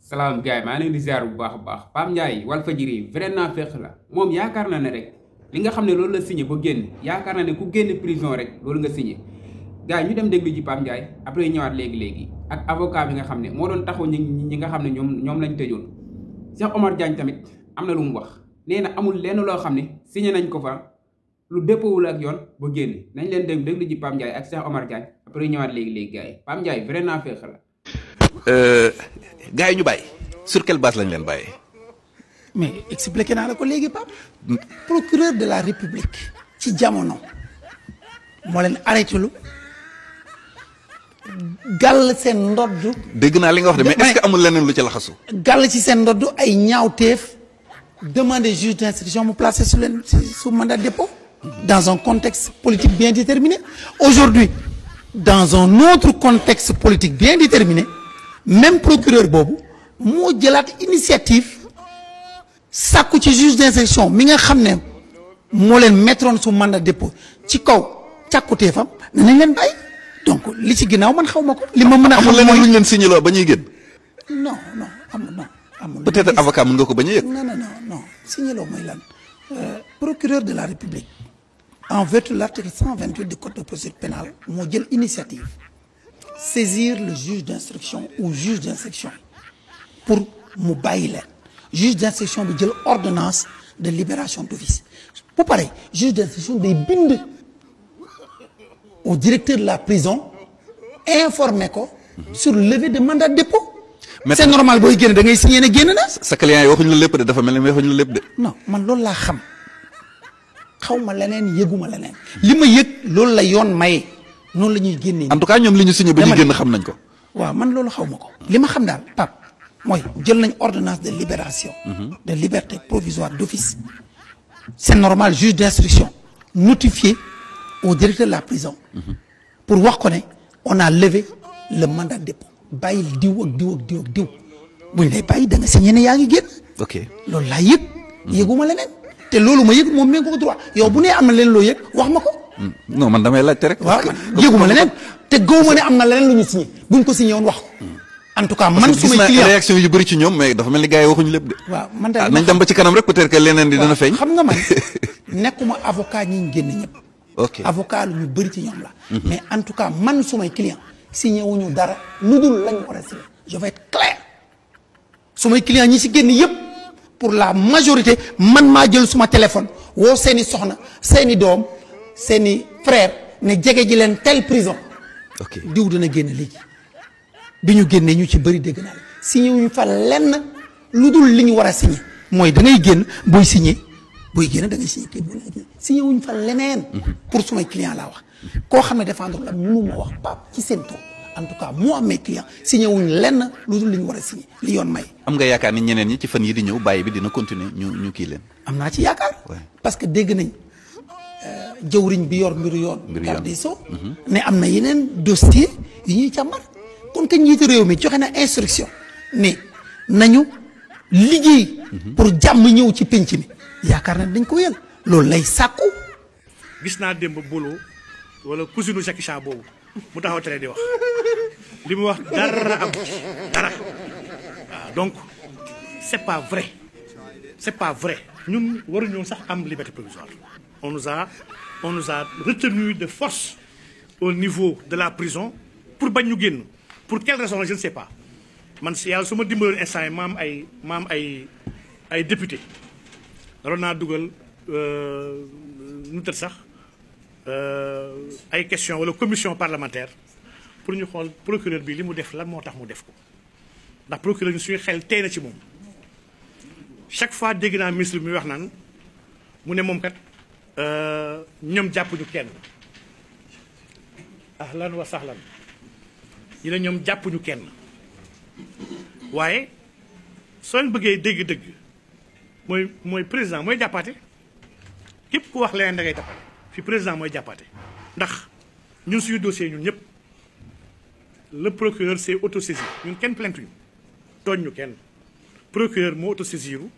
salaam gaay maa ngi leen di ziar bu baax a baax Pape Ndiaye Walfadjri vrai naafeq la moom yaakaar na ne rek li nga xam ne loolu la signé ba génn yaakaar na ne ku génn prison rek loolu nga signé gars yi ñu dem déglu ji Pape Ndiaye après ñëwaat léegi ak avocat bi nga xam ne moo doon taxaw ñi nga xam ne ñoom lañ tëjoon Cheikh Omar Diagne tamit am na lu mu wax nee na amul lenn loo xam ne signé nañ ko fa lu déppoowul ak yoon ba génn nañ leen dem déglu ji Pape Ndiaye ak Cheikh Omar Diagne après ñëwaat léegi gars yi Pape Ndiaye vrai naafeq la. gars yi ñu bàyyi sur quelle base lañ leen bàyyi. mais expliqué naa la ko léegi Pape. procureur de la république ci jamono moo leen arrêté lu gàll seen ndodd. dégg naa li nga wax de mais est-ce que amul leneen lu ci laxasu. gàll ci seen ndodd ay ñaawteef demander juge d'instruction mu placer sur leen sous mandat de dépôt. dans un contexte politique bien déterminé. Aujourd'hui dans un autre contexte politique bien déterminé même procureur boobu moo jëlaat initiative sàkku ci juge d'instruction mi nga xam ne moo leen mettroon sous mandat de dépôt ci kaw càkkutéefam ne nañ leen bàyyi donc li ci ginnaaw man xaw ma ko. li ma mën a xam mooy amul leneen lu ñu leen signaloo ba ñuy génn. non amul. peut-être avocat mën nga ko bañ a yëg. non signaloo mooy lan procureur de la République en vertu de l'article 128 du code de procédure pénale moo jël initiative saisir le juge d'instruction ou juge d'instruction pour mu bàyyi leen juge d'instruction bi jël ordonnance de libération d'office bu pare juge d'instruction day bind au directeur de la prison informer ko sur levée de mandat de dépôt. C'est normal booy génn da ngay signé ne génn na. sa client yi waxuñu la lépp de dafa mel ni waxuñu la lépp de. non man loolu laa xam xaw ma leneen yëguma leneen li ma yëg loolu la yoon maye noonu la ñuy génnee. en tout cas ñoom li ñu signé ba ñuy génn xam nañ ko. waaw man loolu xaw ma ko. li ma xam daal Pape mooy jël nañ ordonnance de libération. de liberté provisoire d'office. C'est normal juge d'instruction notifié au directeur de la prison. pour wax ko ne on a levé le mandat de dépôt. bàyyil diw ak diw buñ lay bàyyi da nga signé ne yaa ngi génn. ok loolu laa yëg. yëguma leneen te loolu ma yëg moom mi ngi ko droit yow bu nee am na leen loo yëg wax ma ko. non man damay laajte rek. waaw man yëguma leneen te gëwuma ne am na leneen lu ñu signé buñ ko signé woon wax ko. en tout cas man su may client réaction yu bëri ci ñoom mais dafa mel ni gars yi waxuñu lépp de. waaw man daal nañ dem ba ci kanam rek peut-être que leneen di dana feeñ. xam nga man nekkuma avocat ñi ñu génn ñëpp. ok avocat lu ñu bëri ci ñoom la. mais en tout cas man su may client signé wuñu dara lu dul lañ war a signé je vais être clair su may client ñi ci génn yëpp pour la majorité man maa jël suma téléphone woo seeni soxna seeni doom seeni frère ne jege ji leen telle prison. ok diw dina génn léegi bi ñu génnee ñu ci bëri dégg naa la signé wuñu fa lenn lu dul li ñu war a signé mooy da ngay génn booy signé booy génn da ngay signé kii signé wuñu fa leneen. pour sumay client laa wax koo xam ne défendre la mënu ma wax Pape ci seen tool en tout cas moo am mes clients signé wuñu lenn lu dul li ñu war a signé li yoon may. am nga yaakaar ni ñeneen ñi ci fan yi di ñëw bàyyi bi dina continuer ñu kii leen. am naa ci yaakaar. parce que dégg nañ jëwriñ bi yor mbiru yoon. garde des sceaux ne am na yeneen dossier yu ñuy càmbar. kon kañ njiitu réew mi joxe na instruction ne nañu liggéey. pour jàmm ñëw ci penc mi yaakaar na dañ ko yël loolu lay sàkku. gis naa démb Bolo wala cousine Jackie Chan boobu mu taxaw tere di wax li mu wax dara am dara waaw donc c'est pas vrai ñun waruñu sax am liberté provisoire. on nous a retenu de force au niveau de la prison pour bañ ñu génn. pour quelle raison je ne sais pas man si yàlla su ma dimbaloon instant yi ma am ay député waroon naa dugal nu tëdd sax ay question wala commission parlementaire pour ñu xool procureur bi li mu def lan moo tax mu def ko ndax procureur ñu suñu xel tey na ci moom chaque fois dégg naa ministre bi muy wax naan mu ne moom kat ñoom jàppuñu kenn ahlan wa sahlan ñu ne ñoom jàppuñu kenn waaye soo leen bëggee dégg-dëgg mooy président mooy jàppaate képp ku wax leneen da ngay jàppaate fi président mooy jàppaate ndax ñun suñu dossier ñun ñëpp le procureur s'est autosaisi ñun kenn plainte ñu tooñ ñu kenn procureur moo autosaisiru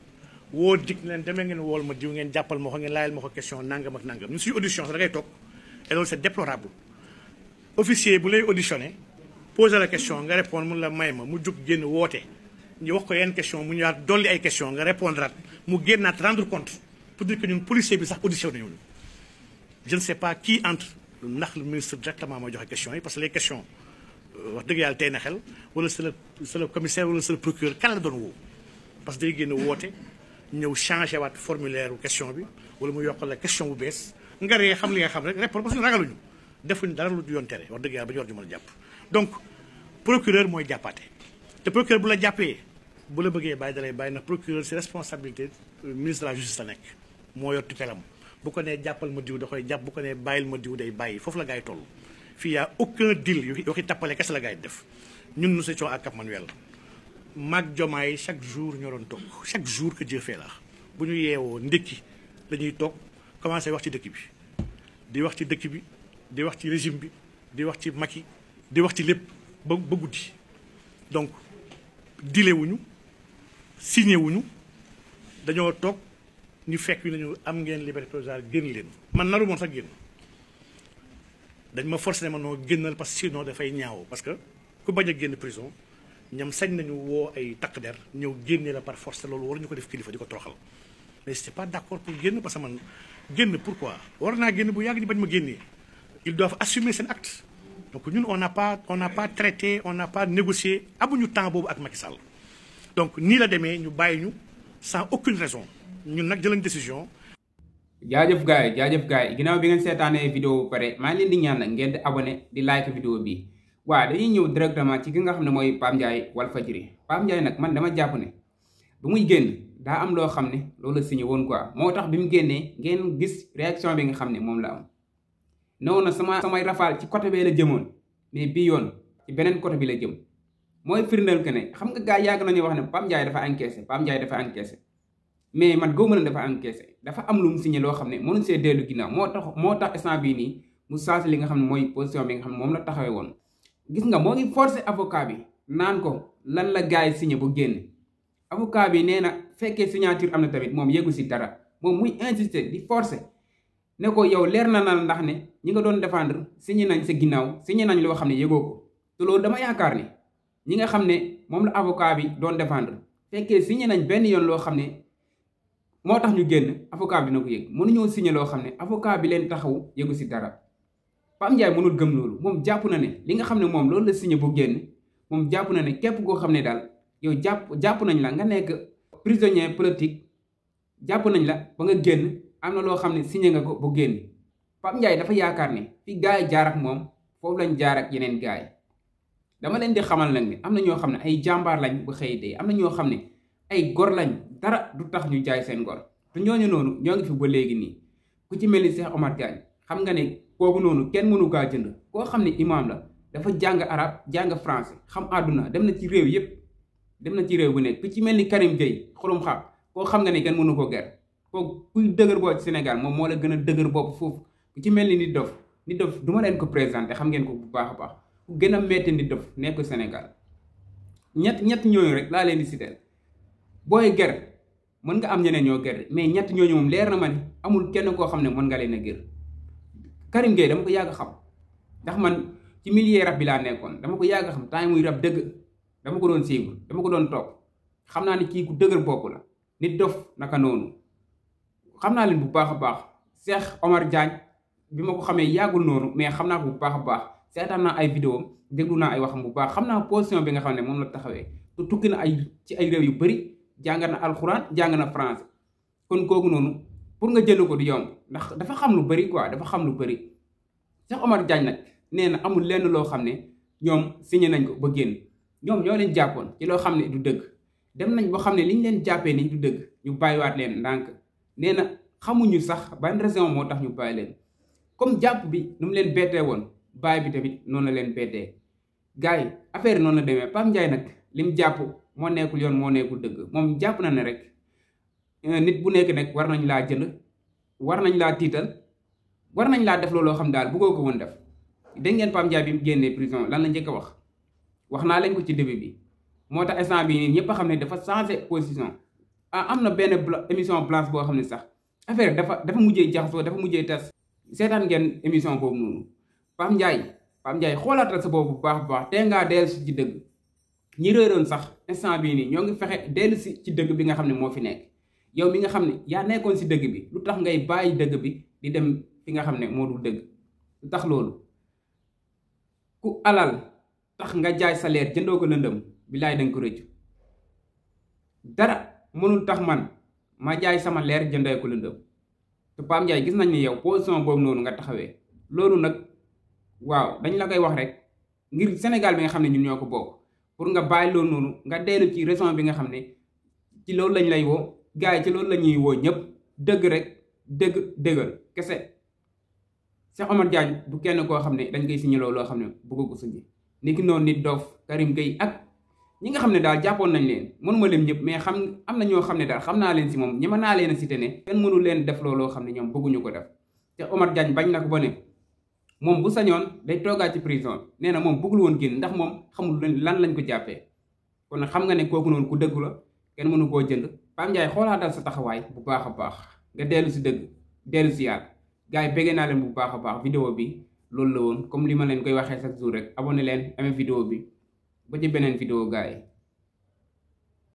woo dig leen demee ngeen wool ma diw ngeen jàppal ma ko ngeen laajal ma ko question nangam ak nangam ñun suñu audition sax da ngay toog et loolu c'est déplorable officier bu lay auditionné poser la question nga répondre mun la may ma mu jug génn woote ñu wax ko yenn question mu ñëwaat dolli ay question nga répondre at mu génnaat rendre compte pour dire que ñun policier bi sax audition nañu je ne sais pas qui entre ndax le ministre directement mooy joxe questions yi parce que les questions wax dëgg yàlla tey na xel wala c'est le commissaire wala c'est le procureur kan la doon woo parce que day génn woote ñëw changé waat formulaire question bi wala mu yokkal la question bu bees nga ree xam li nga xam rek répondre parce que ragaluñu defuñu dara lu yoon tere wax dëgg yàlla ba ñu war ñu mën a jàpp donc procureur mooy jàppaate te procureur bu la jàppee bu la bëggee bàyyi dalay bàyyi na procureur c'est responsabilité ministre de la justice la nekk moo yor tutelam bu ko nee jàppal ma diw da koy jàpp bu ko nee bàyyil ma diw day bàyyi foofu la gars yi toll fii y a aucun deal waxi tappale kese la gars yi def ñun nous étions à Cap Manuel mag Diomaye chaque jour ñoo doon toog chaque jour que Dieu fait la bu ñu yeewoo ndékki la ñuy toog commencé wax ci dëkk bi di wax ci dëkk bi di wax ci régime bi di wax ci Macky di wax ci lépp ba guddi donc dile wuñu signé wuñu dañoo toog ñu fekk yu nañu am ngeen liberté provisoire génn leen man naru moon sax génn dañ ma forcé ne ma noo génnal parce que sinon dafay ñaaw parce que ku bañ a génn prison ñoom sañ nañu woo ay takk der ñëw génne la par force loolu war ñu ko def kilifa di ko toroxal mais c'est pas d'accord pour génn parce que man génn pourquoi war naa génn bu yàgg ñu bañ ma génnee ils doivent assumer seen acte donc ñun on n'a pas traité on n'a pas négocié amuñu temps boobu ak Macky Sall donc nii la demee ñu bàyyi ñu sans aucune raison ñun nag jëlañ décision. jaajëf gars yi ginnaaw bi ngeen seetaanee vidéo bu pare maa ngi leen di ñaan nag ngeen di abonné di like vidéo bi waaw dañuy ñëw directement ci ki nga xam ne mooy Pape Ndiaye Walfadjri Pape Ndiaye nag man dama jàpp ne bu muy génn daa am loo xam ne loolu la signé woon quoi moo tax bi mu génnee ngeen gis réaction bi nga xam ne moom la am newoon na samay rafale ci côté bee la jëmoon mais bii yoon ci beneen côté bi la jëm mooy firndeel que ne xam nga gars yàgg nañu wax ne Pape Ndiaye dafa encaissé mais man gëwuma ne dafa encaissé dafa am lu mu signé loo xam ne mënuñ see dellu ginnaaw moo tax instant bii nii mu changé li nga xam ne mooy position bi nga xam ne moom la taxawee woon gis nga moo ngi forcé avocat bi naan ko lan la gars yi signé bu génn avocat bi nee na fekkee signature am na tamit moom yëgu si dara moom muy insister di forcé ne ko yow leer na ndax ne ñi nga doon défendre signé nañ sa ginnaaw signé nañ loo xam ne yëgoo ko te loolu dama yaakaar ne ñi nga xam ne moom la avocat bi doon défendre fekkee signé nañ benn yoon loo xam ne moo tax ñu génn avocat bi dina ko yëg mënuñoo signé loo xam ne avocat bi leen taxaw yëgu si dara Pape Ndiaye mënul gëm loolu moom jàpp na ne li nga xam ne moom loolu la signé bu génn moom jàpp na ne képp koo xam ne daal yow jàpp nañ la nga nekk prisonnier politique jàpp nañ la ba nga génn am na loo xam ne signé nga ko bu génn Pape Ndiaye dafa yaakaar ne fi gars yi jaar ak moom foofu lañ jaar ak yeneen gars yi dama leen di xamal nag ne am na ñoo xam ne ay jàmbaar lañ bu xëy dee am na ñoo xam ne ay gor lañ dara du tax ñu jaay seen gor te ñooñu noonu ñoo ngi fi ba léegi nii ku ci mel ni Cheikh Omar Diagne xam nga ne kooku noonu kenn mënu kaa jënd koo xam ne imam la dafa jàng arab jàng français xam àdduna dem na ci réew yépp dem na ci réew bu nekk ku ci mel ni Karim Gueye xurum xaab koo xam nga ne kenn mënu ko ger koo kuy dëgër bopp ci Sénégal moom moo la gën a dëgër bopp foofu ku ci mel ni Nit Dof du ma leen ko présenté xam ngeen ko bu baax a baax ku gën a metti Nit Dof nekk Sénégal ñett ñooñu rek laa leen di citer booy ger mën nga am ñeneen ñoo ger mais ñett ñooñu moom leer na ma ne amul kenn koo xam ne mën nga leen a ger Karim Gueye dama ko yàgg xam ndax man ci milieu rap bi laa nekkoon dama ko yàgg xam temps muy rap dëgg dama ko doon suivre dama ko doon topp xam naa ne kii ku dëgër bopp la Nit Dof naka noonu xam naa leen bu baax a baax Cheikh Omar Diagne bi ma ko xamee yàggul noonu mais xam naa ko bu baax a baax seetaan naa ay vidéo déglu naa ay waxam bu baax xam naa position bi nga xam ne moom la taxawee te tukki na ci ay réew yu bëri jàng na alxuraan jàng na français kon kooku noonu pour nga jënd ko du yomb ndax dafa xam lu bëri quoi dafa xam lu bëri Cheikh Omar Diagne nag nee na amul lenn loo xam ne ñoom signé nañ ko ba génn ñoom ñoo leen jàppoon ci loo xam ne du dëgg dem nañ boo xam ne li ñu leen jàppee ni du dëgg ñu bàyyiwaat leen ndànk nee na xamuñu sax ban raison moo tax ñu bàyyi leen comme jàpp bi nu mu leen bettee woon bàyyi bi tamit noonu la leen bettee gars yi affaire noonu la demee Pape Ndiaye nag lim jàpp moo nekkul yoon moo nekkul dëgg moom jàpp na ne rek nit bu nekk nag war nañ laa jënd war nañ laa tiital war nañ laa def looloo xam daal bëggoo ko woon def dégg ngeen Pape Ndiaye bi mu génnee prison lan la njëkk a wax naa leen ko ci début bi moo tax instant bi nii ñëpp a xam ne dafa changé position am na benn émission blanche boo xam ne sax affaire dafa mujjee jaxasoo dafa mujjee tas seetaan ngeen émission boobu noonu Pape Ndiaye xoolaatal sa boobu bu baax a baax tey ngaa dellu si ci dëgg ñi réeroon sax instant bii nii ñoo ngi fexe dellu si ci dëgg bi nga xam ne moo fi nekk yow mi nga xam ne yaa nekkoon si dëgg bi lu tax ngay bàyyi dëgg bi di dem fi nga xam ne moo dul dëgg lu tax loolu ku alal tax nga jaay sa leer jëndoo ko lëndëm billaay danga ko rëccu dara mënul tax man ma jaay sama leer jëndee ko lëndëm te Pape Ndiaye gis nañ ni yow position boobu noonu nga taxawee loolu nag waaw dañ la koy wax rek ngir Sénégal bi nga xam ne ñun ñoo ko bokk pour nga bàyyi loolu noonu nga dellu ci raison bi nga xam ne ci loolu lañ lay woo gars yi ci loolu la ñuy woo ñëpp dëgg rek dëggal kese Cheikh Omar Diagne du kenn koo xam ne dañ koy signaloo loo xam ne bëgg ko suñu ni ki noonu nit Dof Karim Gueye ak ñi nga xam ne daal jàppoon nañ leen mënuma leen ñëpp mais xam am na ñoo xam ne daal xam naa leen si moom ñema naa leen a cité ne kenn mënu leen def looloo xam ne ñoom bëgguñu ko def te Omar Diagne bañ na ko ba ne moom bu sañoon day toogaat ci prison nee na moom bëggul woon génn ndax moom xamul lan lañ ko jàppee kon xam nga ne kooku noonu ku dëggu la kenn mënu koo jënd Pape Ndiaye xoolaatal sa taxawaay bu baax a baax nga dellu si dëgg dellu si yàlla gars yi béggee naa leen bu baax a baax vidéo bi loolu la woon comme li ma leen koy waxee chaque jour rek abonné leen amee vidéo bi ba ci beneen vidéo gars yi